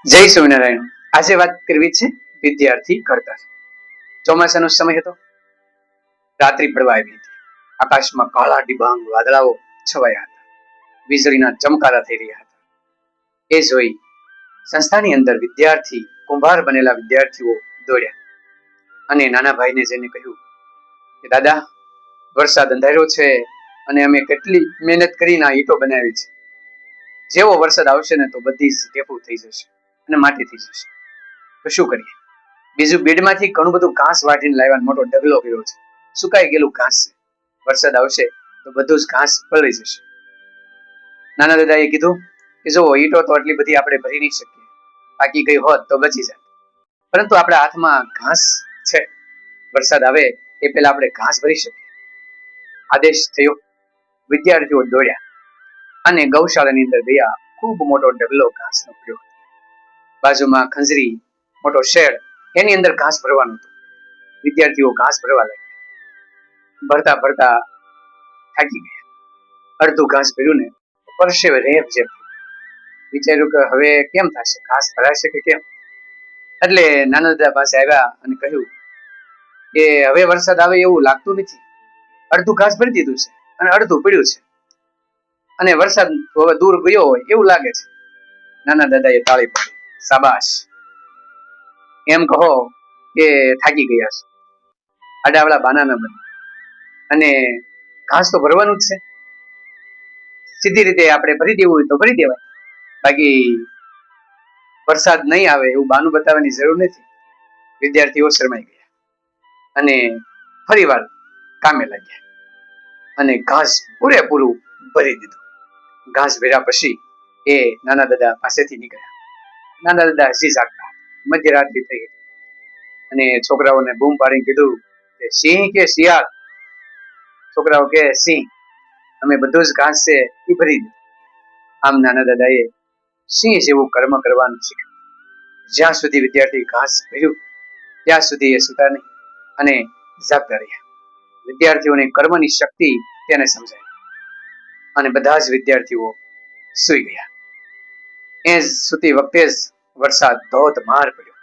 જય સ્વામિનારાયણ. આજે વાત કરવી છે વિદ્યાર્થી ઘડતર. ચોમાસાનો સમય હતો. રાત્રિ પડવા આવી હતી. આકાશમાં કાળા ડિબાંગ વાદળાઓ છવાયા હતા. વીજળીના ચમકારા થઈ રહ્યા હતા. એ જોઈ સંસ્થાની અંદર વિદ્યાર્થી કુંભાર બનેલા વિદ્યાર્થીઓ દોડ્યા અને નાના ભાઈને જઈને કહ્યું કે દાદા, વરસાદ અંધાર્યો છે અને અમે કેટલી મહેનત કરીને આ ઈંટો બનાવી છે. જેવો વરસાદ આવશે ને તો બધી જ ટેપું થઈ જશે અને માટી થઈ જશે. તો શું કરીએ? બીજું બેડમાંથી ઘણું બધું ઘાસ વાટીને લાવ્યા, મોટો ઢગલો કર્યો છે. સુકાઈ ગયેલું ઘાસ છે. વરસાદ આવશે તો બધું જ ઘાસ પલળી જશે. નાના દાદાએ કીધું કે જો ઈંટો તો આટલી બધી આપણે ભરી નહીં શકીએ, પાકી ગઈ હોત તો બચી જાય, પરંતુ આપણા હાથમાં ઘાસ છે. વરસાદ આવે એ પહેલા આપણે ઘાસ ભરી શકીએ. આદેશ થયો. વિદ્યાર્થીઓ દોડ્યા અને ગૌશાળાની અંદર ગયા. ખૂબ મોટો ઢગલો ઘાસનો પડ્યો. બાજુમાં ખંજરી, મોટો શેડ, એની અંદર ઘાસ ભરવાનું હતું. વિદ્યાર્થીઓ ઘાસ ભરવા લાગ્યા. ભરતા ભરતા થાકી ગયા. અડધું ઘાસ ભર્યું ને પરસેવે રેપ જેમ વિચાર્યું કે હવે કેમ થશે, ઘાસ ભરાશે કે કેમ. એટલે નાના દાદા પાસે આવ્યા અને કહ્યું કે હવે વરસાદ આવે એવું લાગતું નથી. અડધું ઘાસ ભરી દીધું છે અને અડધું પડ્યું છે અને વરસાદ હવે દૂર ગયો હોય એવું લાગે છે. નાના દાદાએ તાળી પાડી. શાબાશ, એમ કહો કે થાકી ગયા છે. આડાવડા બાના ન બને અને ઘાસ તો ભરવાનું જ છે. સીધી રીતે આપણે ભરી દેવું હોય તો ભરી દેવાય, બાકી વરસાદ નહીં આવે એવું બાનું બતાવવાની જરૂર નથી. વિદ્યાર્થીઓ શરમાઈ ગયા અને ફરીવાર કામે લાગ્યા અને ઘાસ પૂરેપૂરું ભરી દીધું. ઘાસ ભર્યા પછી એ નાના દાદા પાસેથી નીકળ્યા. નાના દાદા હસી જાગતા. મધ્યરાત્રિ થઈ અને છોકરાઓને બૂમ પાડીને કીધું કે સિંહ કે શિયાળ? છોકરાઓ કે સિંહ. અમે બધું જ ઘાસ છે એ ભરી દીધું. આમ નાના દાદાએ સિંહ જેવું કર્મ કરવાનું શીખ્યું. જ્યાં સુધી વિદ્યાર્થી ઘાસ ભર્યું ત્યાં સુધી એ સુતા નહીં અને જાગતા રહ્યા. વિદ્યાર્થીઓની કર્મની શક્તિ તેને સમજાય અને બધા જ વિદ્યાર્થીઓ સૂઈ ગયા. એ સૂતી વખતે જ વરસાદ ધોધમાર પડ્યો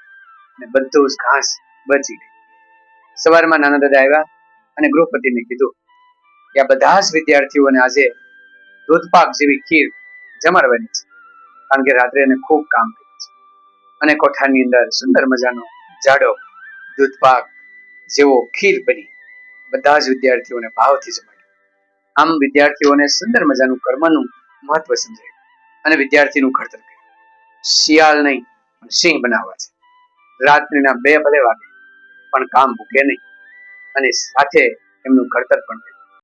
અને બધું જ ઘાસ બચી ગયું. સવારમાં નાના દાદા આવ્યા અને ગૃહપતિને કીધું કે આ બધા જ વિદ્યાર્થીઓને આજે દૂધપાક જેવી ખીર જમાડવાની છે, કારણ કે રાત્રે એને ખૂબ કામ કર્યું છે. અને કોઠારની અંદર સુંદર મજાનો જાડો દૂધપાક જેવો ખીર બની બધા જ વિદ્યાર્થીઓને ભાવથી જમાડ્યું. આમ વિદ્યાર્થીઓને સુંદર મજાનું કર્મનું મહત્વ સમજાયું અને વિદ્યાર્થીનું ઘડતર કર્યું. શિયાળ નહીં પણ સિંહ બનાવવા છે. રાત્રિના 2 ભલે વાગે પણ કામ મૂકે નહીં અને સાથે એમનું ઘડતર પણ